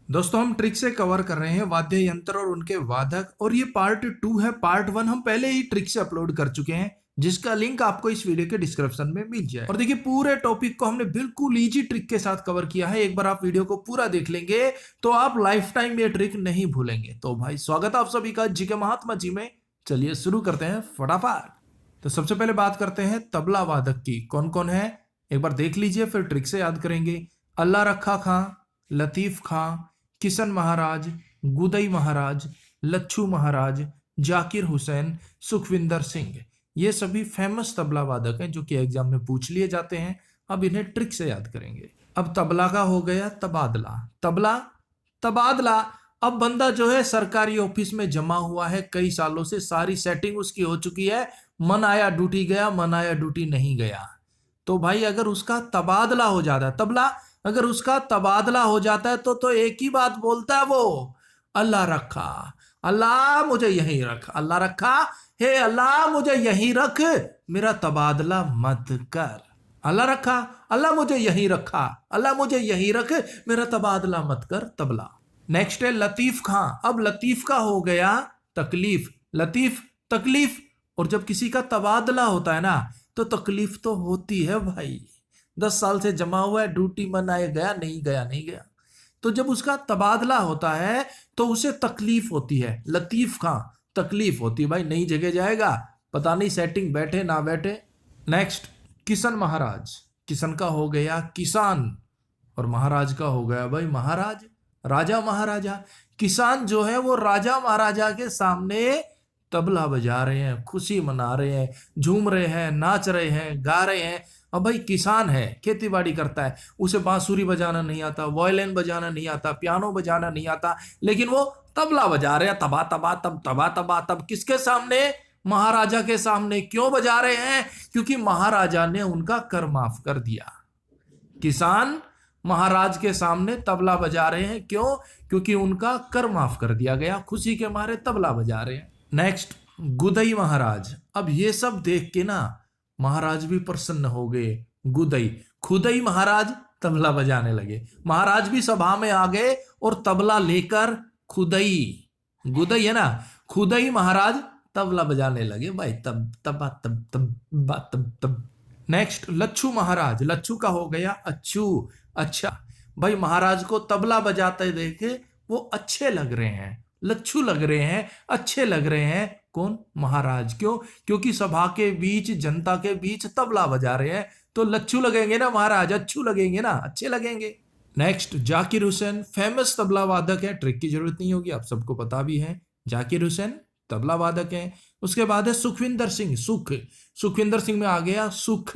दोस्तों हम ट्रिक से कवर कर रहे हैं वाद्य यंत्र और उनके वादक, और ये पार्ट 2 है। पार्ट 1 हम पहले ही ट्रिक से अपलोड कर चुके हैं, जिसका लिंक आपको इस वीडियो के डिस्क्रिप्शन में मिल जाए। और देखिए पूरे टॉपिक को हमने बिल्कुल इजी ट्रिक के साथ कवर किया है। एक बार आप वीडियो को पूरा देख लेंगे तो आप लाइफ टाइम ये ट्रिक नहीं भूलेंगे। तो भाई स्वागत है आप सभी का जी के महात्मा जी में। चलिए शुरू करते हैं फटाफट। तो सबसे पहले बात करते हैं तबला वादक की। कौन कौन है एक बार देख लीजिए, फिर ट्रिक से याद करेंगे। अल्लाह रखा खां, लतीफ खां, किशन महाराज, गुदई महाराज, लच्छू महाराज, जाकिर हुसैन, सुखविंदर सिंह। ये सभी फेमस तबला वादक हैं जो कि एग्जाम में पूछ लिए जाते हैं। अब इन्हें ट्रिक से याद करेंगे। अब तबला का हो गया तबादला। तबला तबादला। अब बंदा जो है सरकारी ऑफिस में जमा हुआ है कई सालों से, सारी सेटिंग उसकी हो चुकी है। मन आया ड्यूटी गया, मन आया ड्यूटी नहीं गया। तो भाई अगर उसका तबादला हो जाता है, तबला अगर उसका तबादला हो जाता है तो एक ही बात बोलता है वो, अल्लाह रखा, अल्लाह मुझे यहीं रख, अल्लाह रखा, हे अल्लाह मुझे यहीं रख, मेरा तबादला मत कर। अल्लाह रखा, अल्लाह मुझे यहीं रखा, अल्लाह मुझे यहीं रख, मेरा तबादला मत कर। तबला। नेक्स्ट है लतीफ खां। अब लतीफ का हो गया तकलीफ। लतीफ तकलीफ। और जब किसी का तबादला होता है ना तो तकलीफ तो होती है भाई। 10 साल से जमा हुआ है, ड्यूटी मन आए गया नहीं गया नहीं गया। तो जब उसका तबादला होता है तो उसे तकलीफ होती है। लतीफ खां तकलीफ होती है भाई, नई जगह जाएगा, पता नहीं सेटिंग बैठे ना बैठे। नेक्स्ट किशन महाराज। किशन का हो गया किसान, और महाराज का हो गया भाई महाराज, राजा महाराजा। किसान जो है वो राजा महाराजा के सामने तबला बजा रहे हैं, खुशी मना रहे हैं, झूम रहे हैं, नाच रहे हैं, गा रहे हैं। अब भाई किसान है, खेती बाड़ी करता है, उसे बांसुरी बजाना नहीं आता, वायलिन बजाना नहीं आता, पियानो बजाना नहीं आता, लेकिन वो तबला बजा रहे हैं। तबा तबा तब, तबा तबा तब। किसके सामने? महाराजा के सामने। क्यों बजा रहे हैं? क्योंकि महाराजा ने उनका कर माफ कर दिया। किसान महाराज के सामने तबला बजा रहे हैं, क्यों? क्योंकि उनका कर माफ कर दिया गया, खुशी के मारे तबला बजा रहे हैं। नेक्स्ट गुदई महाराज। अब ये सब देख के ना महाराज भी प्रसन्न हो गए। गुदई खुदई महाराज तबला बजाने लगे। महाराज भी सभा में आ गए और तबला लेकर खुदई, गुदई है ना, खुदई महाराज तबला बजाने लगे भाई। तब तबा तब तब बा तब तब। नेक्स्ट लच्छू महाराज। लच्छू का हो गया अच्छू। अच्छा भाई, महाराज को तबला बजाते देखे वो अच्छे लग रहे हैं, लच्छू लग रहे हैं, अच्छे लग रहे हैं। कौन? महाराज। क्यों? क्योंकि सभा के बीच, जनता के बीच तबला बजा रहे हैं, तो लच्छू लगेंगे ना महाराज, अच्छू लगेंगे ना, अच्छे लगेंगे। नेक्स्ट जाकिर हुसैन। फेमस तबला वादक है, ट्रिक की जरूरत नहीं होगी, आप सबको पता भी है। जाकिर हुसैन तबला वादक है। उसके बाद है सुखविंदर सिंह। सुख। सुखविंदर सिंह में आ गया सुख।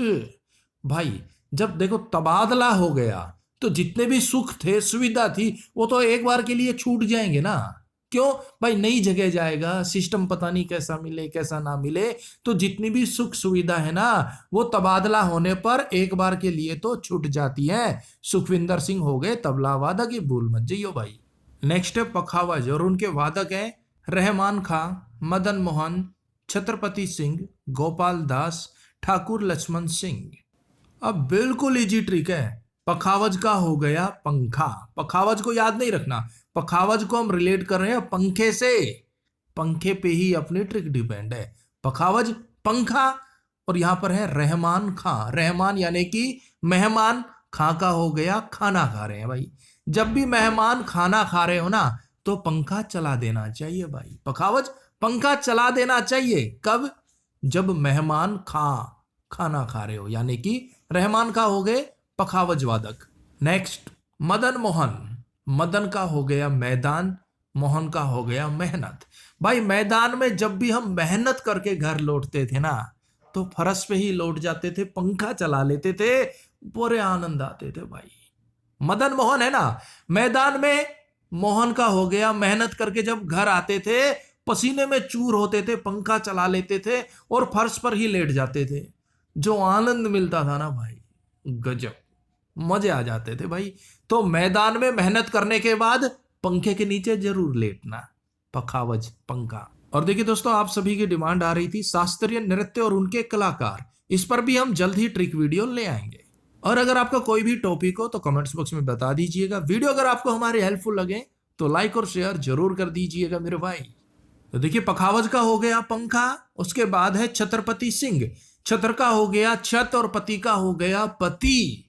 भाई जब देखो तबादला हो गया तो जितने भी सुख थे, सुविधा थी, वो तो एक बार के लिए छूट जाएंगे ना। क्यों? भाई नई जगह जाएगा, सिस्टम पता नहीं कैसा मिले कैसा ना मिले, तो जितनी भी सुख सुविधा है ना वो तबादला होने पर एक बार के लिए तो छूट जाती है। सुखविंदर सिंह हो गए तबला वादक, ये भूल मत जाइयो भाई। नेक्स्ट है पखावज, और उनके वादक हैं रहमान खां, मदन मोहन, छत्रपति सिंह, गोपाल दास, ठाकुर लक्ष्मण सिंह। अब बिल्कुल इजी ट्रिक है। पखावज का हो गया पंखा। पखावज को याद नहीं रखना, पखावज को हम रिलेट कर रहे हैं पंखे से। पंखे पे ही अपनी ट्रिक डिपेंड है। पखावज पंखा। और यहां पर है रहमान खां। रहमान यानी कि मेहमान, खां का हो गया खाना खा रहे हैं भाई। जब भी मेहमान खाना खा रहे हो ना तो पंखा चला देना चाहिए भाई। पखावज पंखा चला देना चाहिए। कब? जब मेहमान खाना खा रहे हो, यानी कि रहमान का हो गए पखावज वादक। नेक्स्ट मदन मोहन। मदन का हो गया मैदान, मोहन का हो गया मेहनत। भाई मैदान में जब भी हम मेहनत करके घर लौटते थे ना तो फर्श पे ही लौट जाते थे, पंखा चला लेते थे, पूरे आनंद आते थे भाई। मदन मोहन है ना मैदान में, मोहन का हो गया मेहनत करके जब घर आते थे पसीने में चूर होते थे, पंखा चला लेते थे और फर्श पर ही लेट जाते थे। जो आनंद मिलता था ना भाई, गजब, मजे आ जाते थे भाई। तो मैदान में मेहनत करने के बाद पंखे के नीचे जरूर लेटना। पखावज पंखा। और देखिए दोस्तों, आप सभी की डिमांड आ रही थी शास्त्रीय नृत्य और उनके कलाकार। इस पर भी हम जल्द ही ट्रिक वीडियो ले आएंगे। और अगर आपका कोई भी टॉपिक हो तो कमेंट्स बॉक्स में बता दीजिएगा। वीडियो अगर आपको हमारे हेल्पफुल लगे तो लाइक और शेयर जरूर कर दीजिएगा मेरे भाई। तो देखिए, पखावज का हो गया पंखा, उसके बाद है छत्रपति सिंह। छत्र का हो गया छत और पति का हो गया पति।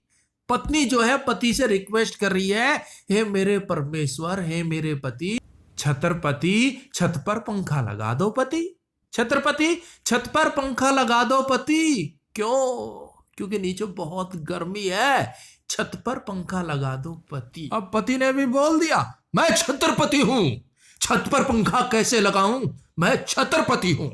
पत्नी जो है पति से रिक्वेस्ट कर रही है, हे मेरे परमेश्वर, हे मेरे पति, छत्रपति छत पर पंखा लगा दो पति। छत्रपति छत पर पंखा लगा दो पति। क्यों? क्योंकि नीचे बहुत गर्मी है, छत पर पंखा लगा दो पति। अब पति ने भी बोल दिया, मैं छत्रपति हूं, छत पर पंखा कैसे लगाऊं, मैं छत्रपति हूं।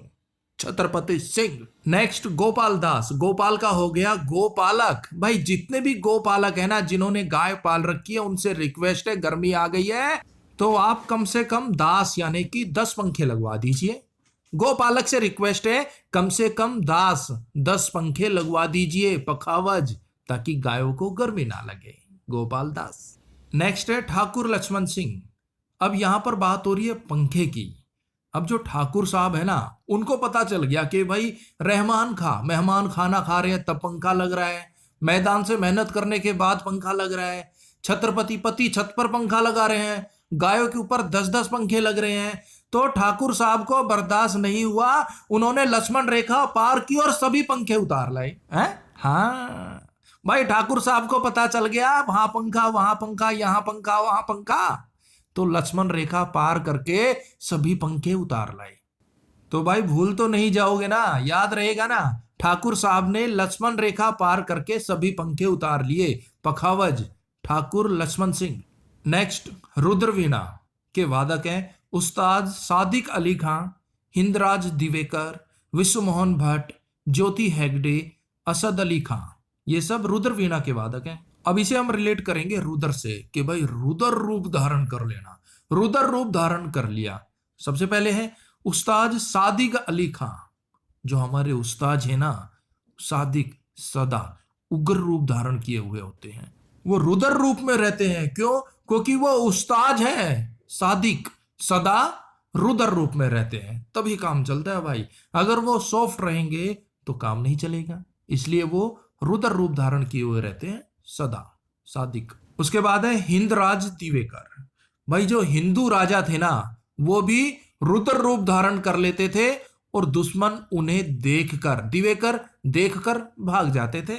छत्रपति सिंह। नेक्स्ट गोपाल दास। गोपाल का हो गया गोपालक। भाई जितने भी गोपालक है ना, जिन्होंने गाय पाल रखी है, उनसे रिक्वेस्ट है, गर्मी आ गई है तो आप कम से कम दास यानी कि 10 पंखे लगवा दीजिए। गोपालक से रिक्वेस्ट है, कम से कम 10 पंखे लगवा दीजिए पखावज, ताकि गायों को गर्मी ना लगे। गोपाल दास। नेक्स्ट है ठाकुर लक्ष्मण सिंह। अब यहां पर बात हो रही है पंखे की। अब जो ठाकुर साहब है ना, उनको पता चल गया कि भाई मेहमान खाना खा रहे हैं तब पंखा लग रहा है, मैदान से मेहनत करने के बाद पंखा लग रहा है, छत्रपति पति छत पर पंखा लगा रहे हैं, गायों के ऊपर 10-10 पंखे लग रहे हैं। तो ठाकुर साहब को बर्दाश्त नहीं हुआ, उन्होंने लक्ष्मण रेखा पार की और सभी पंखे उतार लाए हैं। हाँ भाई, ठाकुर साहब को पता चल गया, वहां पंखा, यहाँ पंखा, वहां पंखा, तो लक्ष्मण रेखा पार करके सभी पंखे उतार लाए। तो भाई भूल तो नहीं जाओगे ना, याद रहेगा ना, ठाकुर साहब ने लक्ष्मण रेखा पार करके सभी पंखे उतार लिए। पखावज ठाकुर लक्ष्मण सिंह। नेक्स्ट रुद्रवीणा के वादक हैं उस्ताद सादिक अली खां, हिंदराज दिवेकर, विश्व मोहन भट्ट, ज्योति हेगड़े, असद अली खां। ये सब रुद्रवीणा के वादक हैं। अब इसे हम रिलेट करेंगे रुद्र से कि भाई रुद्र रूप धारण कर लेना। रुद्र रूप धारण कर लिया। सबसे पहले है उस्ताद सादिक अली खां, जो हमारे उस्ताद है ना, सादिक सदा उग्र रूप धारण किए हुए होते हैं, वो रुद्र रूप में रहते हैं। क्यों? क्योंकि वो उस्ताद है, सादिक सदा रुद्र रूप में रहते हैं, तभी काम चलता है भाई। अगर वो सॉफ्ट रहेंगे तो काम नहीं चलेगा, इसलिए वो रुद्र रूप धारण किए हुए रहते हैं सदा, सादिक। उसके बाद है हिंदराज दिवेकर। भाई जो हिंदू राजा थे ना, वो भी रुद्र रूप धारण कर लेते थे और दुश्मन उन्हें दिवेकर देखकर भाग जाते थे।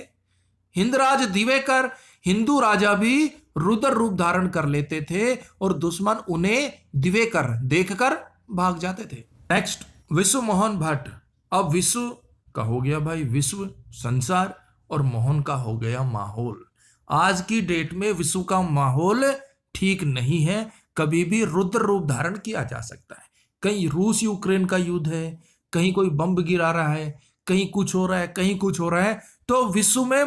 हिंदराज दिवेकर हिंदू राजा भी रुद्र रूप धारण कर लेते थे और दुश्मन उन्हें दिवेकर देखकर भाग जाते थे। नेक्स्ट विश्व मोहन भट्ट। अब विश्व का हो गया भाई विश्व, संसार, और मोहन का हो गया माहौल। आज की डेट में विश्व का माहौल ठीक नहीं है, कभी भी रुद्र रूप धारण किया जा सकता है। कहीं रूस यूक्रेन का युद्ध है, कहीं कोई बम गिरा रहा है, कहीं कुछ हो रहा है, कहीं कुछ हो रहा है, तो विश्व में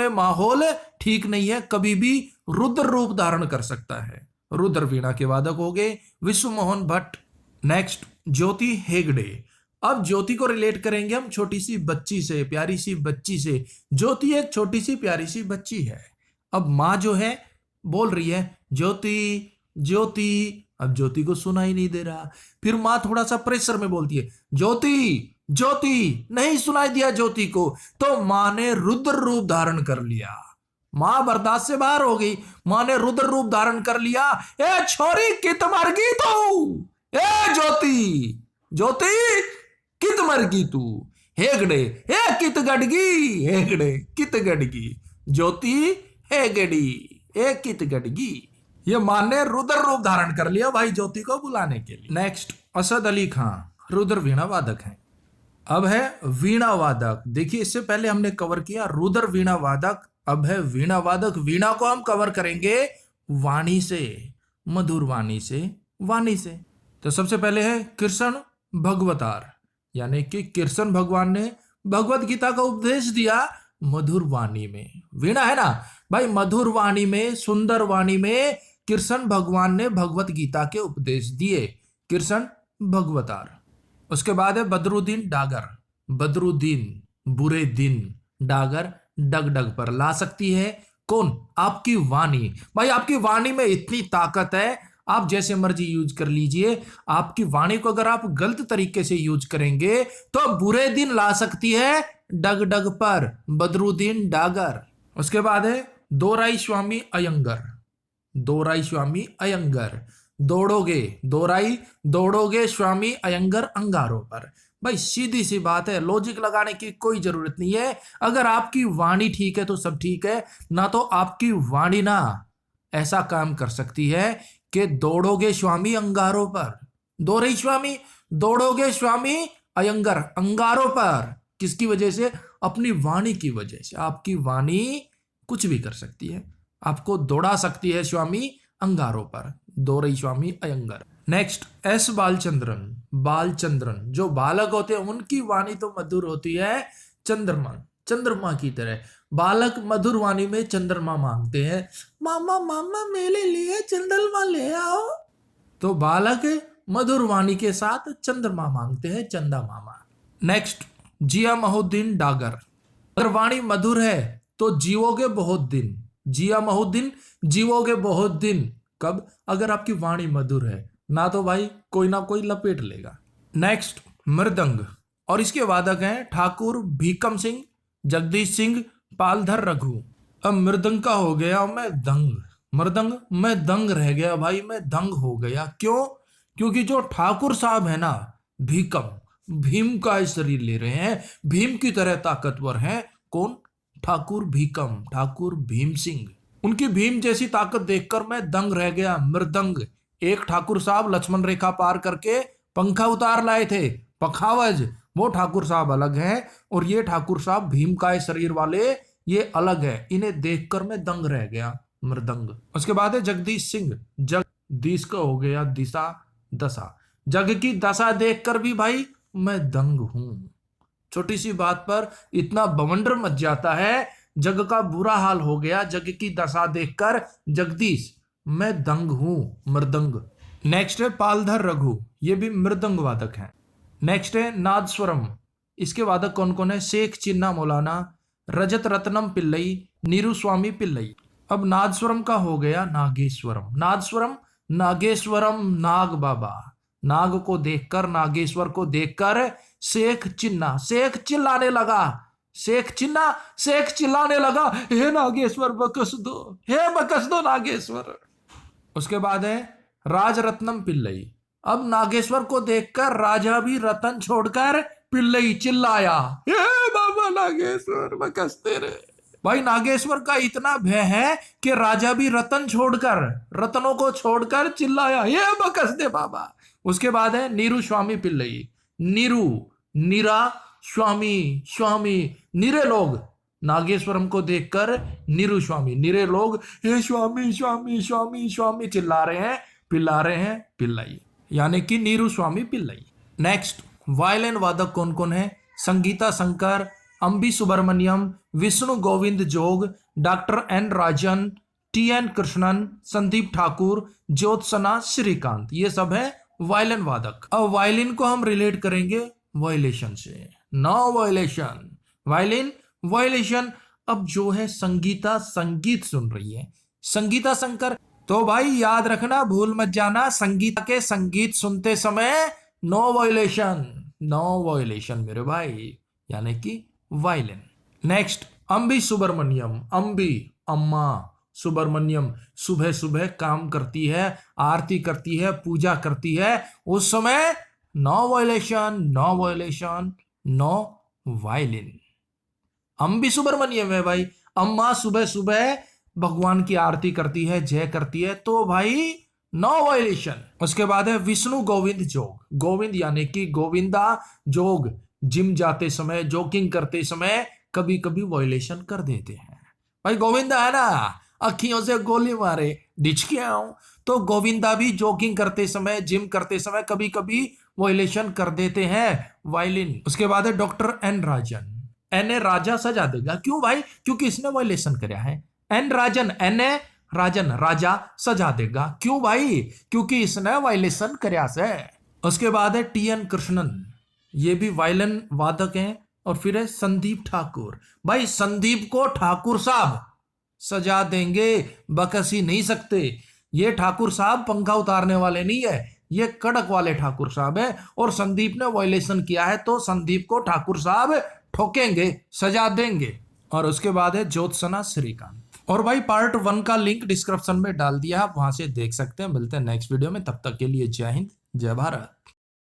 माहौल ठीक नहीं है, कभी भी रुद्र रूप धारण कर सकता है। रुद्रवीणा के वादक हो गए विश्व मोहन भट्ट। नेक्स्ट ज्योति हेगड़े। अब ज्योति को रिलेट करेंगे हम छोटी सी बच्ची से, प्यारी सी बच्ची से। ज्योति एक छोटी सी प्यारी सी बच्ची है। अब माँ जो है बोल रही है ज्योति ज्योति, अब ज्योति को सुना ही नहीं दे रहा। फिर माँ थोड़ा सा प्रेशर में बोलती है ज्योति ज्योति, नहीं सुनाई दिया ज्योति को, तो माँ ने रुद्र रूप धारण कर लिया। माँ बर्दाश्त से बाहर हो गई, माँ ने रुद्र रूप धारण कर लिया। ए छोरी कित मर गई तू, ए ज्योति ज्योति कित मर गई तू, हेगड़े ए कित गड़गी, हेगड़े कित गड़गी, ज्योति हेगड़ी ए कित गड़गी। ये माँ ने रुद्र रूप धारण कर लिया भाई ज्योति को बुलाने के लिए। नेक्स्ट असद अली खां, रुद्र वीणा वादक हैं। अब है वीणा वादक। देखिए इससे पहले हमने कवर किया रुद्र वीणा वादक, अब है वीणा वादक। वीणा को हम कवर करेंगे वाणी से, मधुर वाणी से, वाणी से। तो सबसे पहले है कृष्ण भगवतार, यानी कि कृष्ण भगवान ने भगवत गीता का उपदेश दिया मधुर वाणी में। वीणा है ना भाई, मधुर वाणी में, सुंदर वाणी में कृष्ण भगवान ने भगवत गीता के उपदेश दिए, कृष्ण भगवतार। उसके बाद है बदरुद्दीन डागर। बदरुद्दीन बुरे दिन, डागर डग पर ला सकती है कौन? आपकी वाणी। भाई आपकी वाणी में इतनी ताकत है, आप जैसे मर्जी यूज कर लीजिए। आपकी वाणी को अगर आप गलत तरीके से यूज करेंगे तो बुरे दिन ला सकती है डग डग पर बदरुद्दीन डागर। उसके बाद है दोराई स्वामी अयंगर। दोराई स्वामी अयंगर, दौड़ोगे दोराई दौड़ोगे स्वामी अयंगर अंगारों पर। भाई सीधी सी बात है, लॉजिक लगाने की कोई जरूरत नहीं है। अगर आपकी वाणी ठीक है तो सब ठीक है, ना तो आपकी वाणी ना ऐसा काम कर सकती है कि दौड़ोगे स्वामी अंगारों पर। दोराई स्वामी दौड़ोगे स्वामी अयंगर अंगारों पर। किसकी वजह से? अपनी वाणी की वजह से। आपकी वाणी कुछ भी कर सकती है, आपको दौड़ा सकती है स्वामी अंगारों पर। दोरई स्वामी अयंगर। Next S Balachandran. बालचंद्रन जो बालक होते हैं उनकी वाणी तो मधुर होती है चंद्रमा की तरह। बालक मधुर वाणी में चंद्रमा मांगते हैं, मामा मामा मेरे लिए चंद्रमा ले आओ। तो बालक मधुर वाणी के साथ चंद्रमा मांगते हैं, चंदा मामा। नेक्स्ट जिया महुद्दीन डागर। अगर वाणी मधुर है तो जीवोगे बहुत दिन। जिया महुद्दीन जीवोगे बहुत दिन। कब? अगर आपकी वाणी मधुर है, ना तो भाई कोई ना कोई लपेट लेगा। नेक्स्ट मृदंग, और इसके वादक हैं ठाकुर भीकम सिंह, जगदीश सिंह, पालधर रघु। अब मृदंग का हो गया मैं दंग। मृदंग मैं दंग रह गया भाई, मैं दंग हो गया। क्यों? क्योंकि जो ठाकुर साहब है ना भीकम, भीम का शरीर ले रहे हैं, भीम की तरह ताकतवर हैं। कौन? ठाकुर भीकम, ठाकुर भीम सिंह। उनकी भीम जैसी ताकत देखकर मैं दंग रह गया, मृदंग। एक ठाकुर साहब लक्ष्मण रेखा पार करके पंखा उतार लाए थे, पखावज। वो ठाकुर साहब अलग हैं और ये ठाकुर साहब भीम का शरीर वाले ये अलग है। इन्हें देखकर मैं दंग रह गया, मृदंग। उसके बाद है जगदीश सिंह। जगदीश का हो गया दिशा दशा। जग की दशा देखकर भी भाई मैं दंग हूं। छोटी सी बात पर इतना बवंडर मच जाता है, जग का बुरा हाल हो गया जग की दशा देखकर। जगदीश मैं दंग हूं, मृदंग। नेक्स्ट है पालधर रघु, ये भी मृदंग वादक हैं। नेक्स्ट है नादस्वरम। इसके वादक कौन कौन है? शेख चिन्ना मौलाना, रजत रत्नम पिल्लई, नीरू स्वामी पिल्लई। अब नादस्वरम का हो गया नागेश्वरम। नादस्वरम नागेश्वरम, नाग बाबा। नाग को देखकर, नागेश्वर को देखकर शेख चिन्ना, शेख चिल्लाने लगा। शेख चिल्लाने लगा, हे नागेश्वर बकस दो, हे बकस दो नागेश्वर। उसके बाद है राजरत्नम पिल्लई। अब नागेश्वर को देखकर राजा भी रतन छोड़कर पिल्लई चिल्लाया, हे बाबा नागेश्वर बकस तेरे। भाई नागेश्वर का इतना भय है कि राजा भी रतन छोड़कर, रतनों को छोड़कर चिल्लाया, ये बकस दे बाबा। उसके बाद है नीरू स्वामी पिल्लई। नीरू, नीरा, स्वामी, स्वामी। निरे लोग नागेश्वरम को देखकर नीरू स्वामी, निरे लोग हे स्वामी स्वामी स्वामी स्वामी चिल्ला रहे हैं, पिल्लाई, यानी कि नीरू स्वामी पिल्लाई। नेक्स्ट वायलिन वादक कौन कौन है? संगीता शंकर, अंबी सुब्रमण्यम, विष्णु गोविंद जोग, डॉक्टर एन राजन, टी.एन. कृष्णन, संदीप ठाकुर, ज्योत्सना श्रीकांत। ये सब है वायलिन वादक। अब वायलिन को हम रिलेट करेंगे वायलेशन से। No violation, violin violation. अब जो है संगीता संगीत सुन रही है, संगीता शंकर। तो भाई याद रखना, भूल मत जाना, संगीता के संगीत सुनते समय नो वायलेशन, नो वायलेशन मेरे भाई, यानी कि वायलिन। नेक्स्ट अंबी सुब्रमण्यम। अंबी अम्मा, सुब्रमण्यम सुबह सुबह काम करती है, आरती करती है, पूजा करती है, उस समय no violation, no violation, no violin. Ambi Subramaniam है भाई। अम्मा सुबह सुबह भगवान की आरती करती है, जय करती है, तो भाई नो वायलेशन। उसके बाद है विष्णु गोविंद जोग। गोविंद यानी कि गोविंदा, जोग जिम जाते समय, जॉगिंग करते समय कभी कभी वायलेशन कर देते हैं। भाई गोविंदा है ना, अखियों से गोली मारे डिचकियां, तो गोविंदा भी जॉगिंग करते समय, जिम करते समय कभी कभी वायलेशन कर देते हैं, वायलिन। उसके बाद है doctor N Rajan. N A Raja सजा देगा। क्यों भाई? क्योंकि इसने वायलेशन कराया है। एन राजन, एन ए राजन, राजा सजा देगा। क्यों भाई? क्योंकि इसने वायलेशन कराया से। उसके बाद है टी.एन. कृष्णन, ये भी वायलिन वादक हैं। और फिर है संदीप ठाकुर। भाई संदीप को ठाकुर साहब सजा देंगे, बकस ही नहीं सकते। ये ठाकुर साहब पंखा उतारने वाले नहीं है, ये कड़क वाले ठाकुर साहब है। और संदीप ने वायलेशन किया है तो संदीप को ठाकुर साहब ठोकेंगे, सजा देंगे। और उसके बाद है ज्योत्सना श्रीकांत। और भाई पार्ट 1 का लिंक डिस्क्रिप्शन में डाल दिया, आप वहां से देख सकते हैं। मिलते हैं नेक्स्ट वीडियो में, तब तक के लिए जय हिंद, जय भारत।